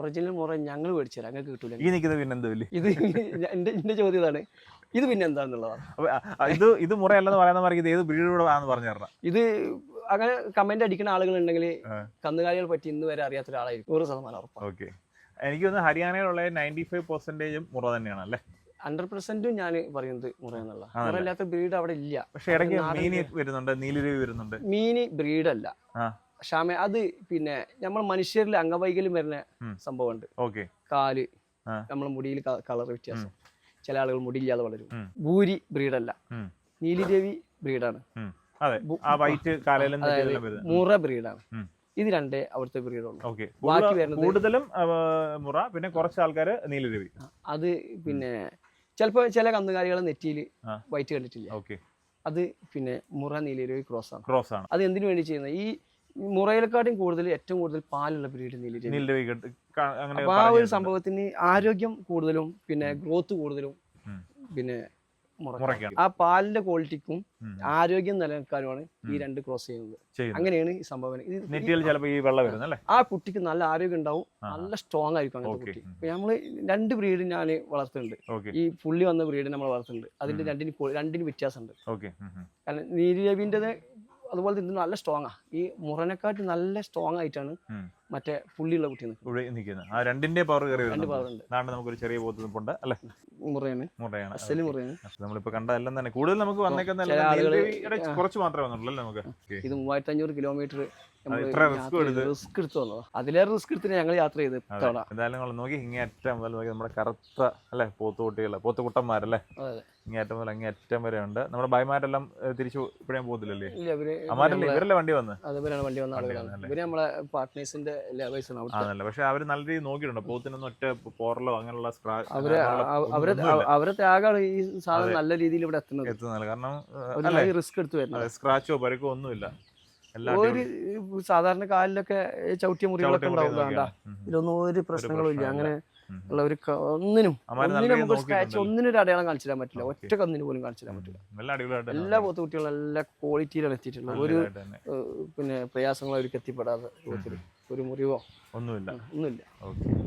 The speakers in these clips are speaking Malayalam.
ഒറിജിനൽ മുറ ഞങ്ങൾ മേടിച്ചാൽ അങ്ങനെ കിട്ടൂല. ഈ നിൽക്കുന്നത് പിന്നെ എന്താ വലിയ ഇത് എന്റെ ചോദ്യം ഇതാണ്, ഇത് പിന്നെ എന്താന്നുള്ളതാണ്. ഇത് മുറയല്ലെന്ന് പറയുന്നവർക്ക് ഇത് ഏത് ബ്രീഡൂടെ ആണെന്ന് പറഞ്ഞു തരണം. ഇത് അങ്ങനെ കമന്റ് അടിക്കുന്ന ആളുകളുണ്ടെങ്കിൽ കന്നുകാലികളെ പറ്റി ഇന്ന് വരെ അറിയാത്ത ഒരാളായിരിക്കും, 100% ഉറപ്പാണ്. ഓക്കെ, എനിക്ക് തോന്നുന്നു ഹരിയാനയിലുള്ള 95% മുറ തന്നെയാണ് അല്ലേ? 100% ഞാൻ പറയുന്നത് മുറയെന്നുള്ള, മുറയില്ലാത്ത ബ്രീഡ് അവിടെ ഇല്ല. പക്ഷെ ഇടയ്ക്ക് മീനി വരുന്നുണ്ട്, നീലിരവി വരുന്നുണ്ട്. മീനി ബ്രീഡല്ല ഷാമ, അത് പിന്നെ നമ്മൾ മനുഷ്യരിൽ അംഗവൈകല്യം വരുന്ന സംഭവമുണ്ട്. കാല്, നമ്മളെ മുടിയിൽ കളർ വ്യത്യാസം, ചില ആളുകൾ മുടിയില്ലാതെ വളരും. ഭൂരി ബ്രീഡല്ല, നീലിരവി ബ്രീഡാണ്, മുറ ബ്രീഡാണ്. ഇത് രണ്ടേ അവിടുത്തെ ബ്രീഡുള്ളൂ. ബാക്കി വരുന്നത് കൂടുതലും മുറ, പിന്നെ കുറച്ച് ആൾക്കാർ നീലിരവി. അത് പിന്നെ ചിലപ്പോ ചില കന്നുകാലികളെ നെറ്റിയിൽ വൈറ്റ് കണ്ടിട്ടില്ല, അത് പിന്നെ മുറ നീലിരവി ക്രോസ് ആണ്. അത് എന്തിനു വേണ്ടി ചെയ്യുന്നത്, ഈ മുറയിലെക്കാട്ടും കൂടുതൽ ഏറ്റവും കൂടുതൽ പാലുള്ള ബ്രീഡ് നീലിരവി. അപ്പൊ ആ ഒരു സംഭവത്തിന് ആരോഗ്യം കൂടുതലും പിന്നെ ഗ്രോത്ത് കൂടുതലും പിന്നെ ആ പാലിന്റെ ക്വാളിറ്റിക്കും ആരോഗ്യം നിലനിൽക്കാനുമാണ് ഈ രണ്ട് ക്രോസ് ചെയ്യുന്നത്. അങ്ങനെയാണ് ഈ സംഭവം. ആ കുട്ടിക്ക് നല്ല ആരോഗ്യം ഉണ്ടാവും, നല്ല സ്ട്രോങ് ആയിരിക്കും അങ്ങനത്തെ കുട്ടി. നമ്മള് 2 ബ്രീഡ് ഞാൻ വളർത്തുന്നുണ്ട്. ഈ പുള്ളി വന്ന ബ്രീഡ് നമ്മൾ വളർത്തുന്നുണ്ട്. അതിന്റെ രണ്ടിന് വ്യത്യാസമുണ്ട്. കാരണം നീലിരവിൻ്റെത് അതുപോലെ തന്നെ നല്ല സ്ട്രോങ് ആ, ഈ മുറനെക്കാട്ടി നല്ല സ്ട്രോങ് ആയിട്ടാണ് മറ്റേ പുള്ളിയുള്ള കുട്ടി നിൽക്കുന്നത്. രണ്ടിന്റെ പവർ നമുക്കൊരു ചെറിയ പോത്തുണ്ട് അല്ലെ, മുറയാണ്. നമ്മളിപ്പോ കണ്ടതെല്ലാം തന്നെ കൂടുതൽ നമുക്ക് വന്നേക്കുന്ന കുറച്ച് മാത്രമേ വന്നുള്ളൂ നമുക്ക്. ഇത് 3500 കിലോമീറ്റർ റിസ്ക് എടുത്ത് വന്നതാ. അതിലേറെ റിസ്ക് എടുത്തിട്ട് ഞങ്ങൾ യാത്ര ചെയ്ത് എന്തായാലും നോക്കി ഇങ്ങേറ്റം മുതൽ നോക്കി നമ്മുടെ കറുത്ത അല്ലെ പോത്തുകുട്ടികളെ, പോത്തുകുട്ടന്മാരല്ലേ, ഇങ്ങേറ്റം മുതൽ അങ്ങേറ്റം വരെ ഉണ്ട്. നമ്മുടെ ബൈമാരെല്ലാം തിരിച്ചു ഇപ്പഴേ പോകത്തില്ലല്ലേ? ഇവരല്ലേ വണ്ടി വന്ന് ഇവര് നമ്മളെ പാർട്ട്നേഴ്സിന്റെ ആണല്ലേ? പക്ഷെ അവര് നല്ല രീതിയിൽ നോക്കിയിട്ടുണ്ട്, പോത്തിനൊന്നും ഒറ്റ പോറലോ അങ്ങനെയുള്ള അവരെ ത്യാഗമാണ് ഈ സാധനം നല്ല രീതിയിൽ ഇവിടെ എത്തുന്നത്. കാരണം റിസ്ക് എടുത്ത് വരുന്നത്, സ്ക്രാച്ചോ പരിക്കോ ഒന്നുമില്ല. ഒരു സാധാരണ കാലിലൊക്കെ ചവിട്ടിയ മുറികളൊക്കെ ഉണ്ടാവുക, ഇതിലൊന്നും ഒരു പ്രശ്നങ്ങളും ഇല്ല. അങ്ങനെ ഉള്ള ഒരു ഒന്നിനും നമുക്ക് സ്ക്രാച്ച് ഒന്നിനും ഒരു അടയാളം കാണിച്ചു തരാൻ പറ്റില്ല, ഒറ്റ കന്നിന് പോലും കാണിച്ചു തരാൻ പറ്റില്ല. എല്ലാ പോത്തുകുട്ടികളും എല്ലാ ക്വാളിറ്റിയിലാണ് എത്തിയിട്ടുള്ളത്. ഒരു പിന്നെ പ്രയാസങ്ങളോ അവർക്ക് എത്തിപ്പെടാതെ ഒരു മുറിവോ ഒന്നുമില്ല.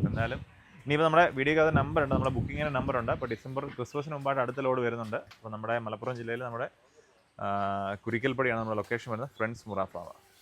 എന്നാലും ഇനിയിപ്പോൾ നമ്മുടെ വീഡിയോക്ക് നമ്പർ ഉണ്ട്, നമ്മുടെ ബുക്കിങ്ങിന് നമ്പർ ഉണ്ട്. അപ്പോൾ ഡിസംബർ ക്രിസ്മസിന് മുമ്പായിട്ട് അടുത്ത ലോഡ് വരുന്നുണ്ട്. അപ്പോൾ നമ്മുടെ മലപ്പുറം ജില്ലയിൽ നമ്മുടെ കുരിക്കൽപ്പടിയാണ് നമ്മുടെ ലൊക്കേഷൻ വരുന്നത്, ഫ്രണ്ട്സ് മുറ ഫാം.